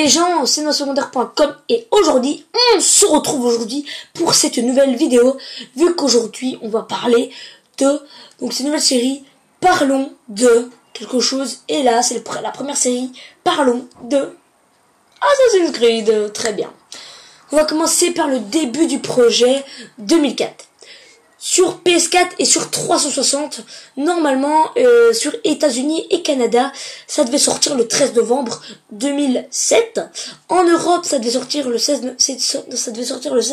les gens, c'est nosecondaire.com et aujourd'hui, on se retrouve aujourd'hui pour cette nouvelle vidéo, vu qu'aujourd'hui, on va parler de cette nouvelle série, parlons de quelque chose, et là, c'est la première série, parlons de Assassin's Creed, très bien. On va commencer par le début du projet 2004. Sur PS4 et sur 360, normalement, sur États-Unis et Canada, ça devait sortir le 13 novembre 2007. En Europe, ça devait sortir le 16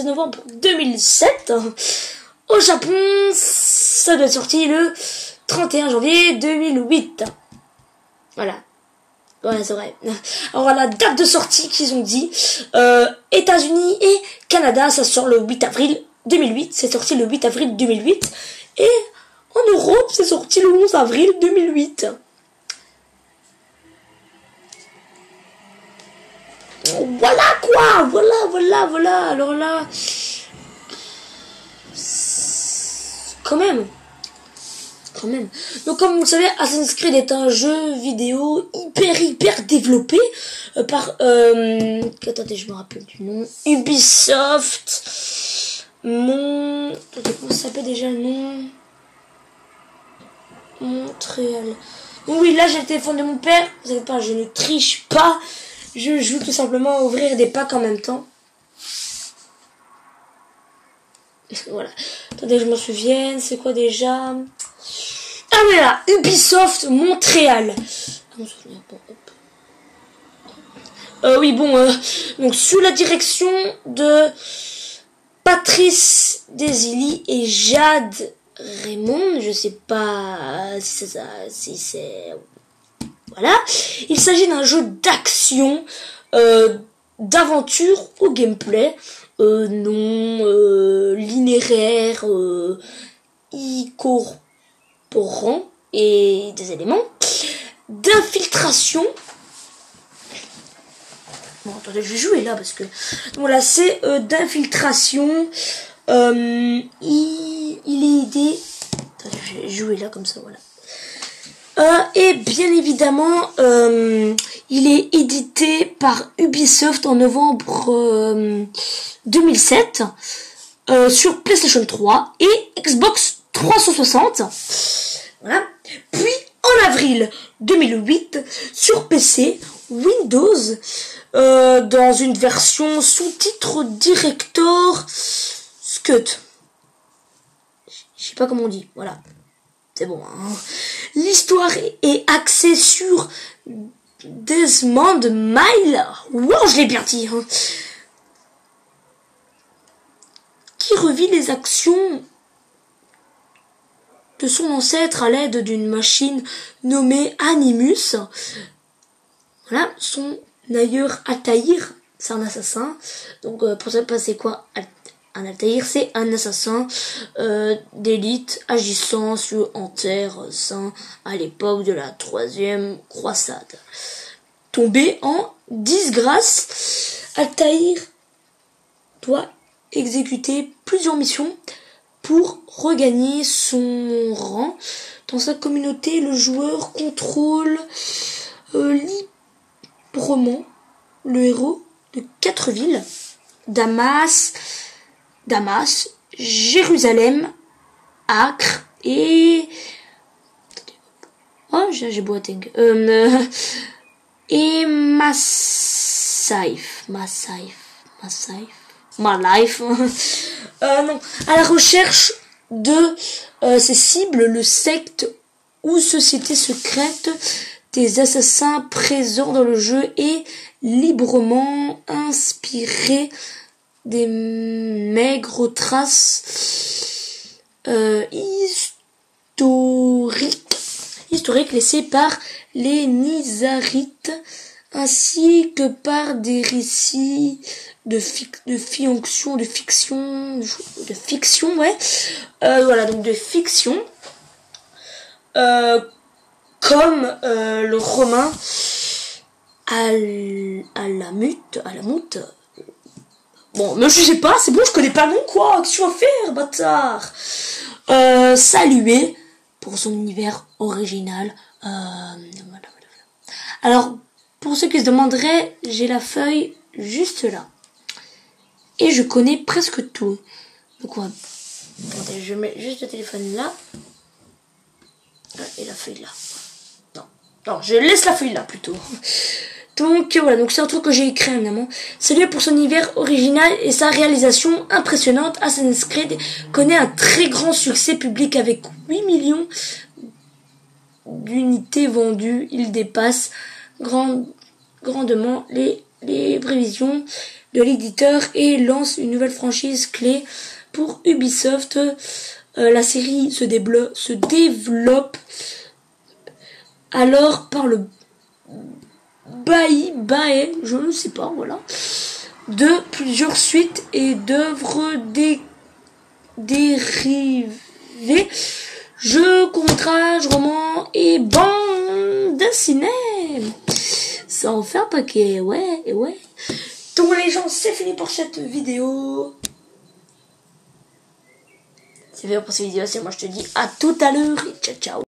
novembre 2007. Au Japon, ça devait sortir le 31 janvier 2008. Voilà. Ouais, c'est vrai. Alors, la date de sortie qu'ils ont dit, États-Unis et Canada, ça sort le 8 avril 2008, c'est sorti le 8 avril 2008, et en Europe, c'est sorti le 11 avril 2008. Voilà quoi, voilà. Alors là, quand même. Donc comme vous le savez, Assassin's Creed est un jeu vidéo hyper développé par attendez, je me rappelle du nom, Ubisoft. Comment ça s'appelle déjà le nom? Montréal. Oui, là j'ai le téléphone de mon père. Vous savez pas, je ne triche pas. Je joue tout simplement à ouvrir des packs en même temps. Voilà. Attendez, je m'en souvienne. C'est quoi déjà? Ah mais là, Ubisoft Montréal. Oui, bon, donc sous la direction de Patrice Desilets et Jade Raymond, je sais pas si c'est voilà. Il s'agit d'un jeu d'action, d'aventure au gameplay non linéaire, incorporant et des éléments d'infiltration. Bon, attendez, je vais jouer là parce que voilà, c'est d'infiltration. Il est aidé. Attendez, je vais jouer là comme ça, voilà. Et bien évidemment, il est édité par Ubisoft en novembre 2007 sur PlayStation 3 et Xbox 360. Voilà. Puis en avril 2008 sur PC, Windows, dans une version sous-titre Director Scut. Je sais pas comment on dit, voilà. C'est bon, hein. L'histoire est axée sur Desmond Miles. Wow, je l'ai bien dit, hein. Qui revit les actions de son ancêtre à l'aide d'une machine nommée Animus. Voilà, son ailleurs Altaïr, c'est un assassin. Donc pour ça, c'est quoi un Altaïr? C'est un assassin d'élite agissant sur en terre saint à l'époque de la troisième croisade. Tombé en disgrâce, Altaïr doit exécuter plusieurs missions pour regagner son rang. Dans sa communauté, le joueur contrôle librement le héros de 4 villes: Damas, Jérusalem, Acre et j'ai Boateng. Et Masaïf. Non, à la recherche de ces cibles, le secte ou société secrète des assassins présents dans le jeu est librement inspiré des maigres traces historiques laissées par les Nizarites, ainsi que par des récits de fiction, ouais. Voilà, donc de fiction, comme le romain Alamut. Bon, mais je sais pas, c'est bon, je connais pas le nom, quoi. Qu'est-ce que tu vas faire, bâtard? Salué pour son univers original. Voilà. Alors, pour ceux qui se demanderaient, j'ai la feuille juste là. Et je connais presque tout. Donc on va... Attendez, je mets juste le téléphone là. Et la feuille là. Non, je laisse la feuille là plutôt. Donc voilà, donc c'est un truc que j'ai écrit évidemment. C'est lié pour son univers original et sa réalisation impressionnante. Assassin's Creed connaît un très grand succès public avec 8 millions d'unités vendues. Il dépasse grandement les prévisions de l'éditeur et lance une nouvelle franchise clé pour Ubisoft. La série se développe alors par le bail, je ne sais pas, voilà, de plusieurs suites et d'œuvres dérivées, jeux, courts-métrages, romans et bandes dessinées. Ça en fait un paquet, ouais. Donc les gens, c'est fini pour cette vidéo. C'est fini pour cette vidéo, c'est moi je te dis à tout à l'heure et ciao.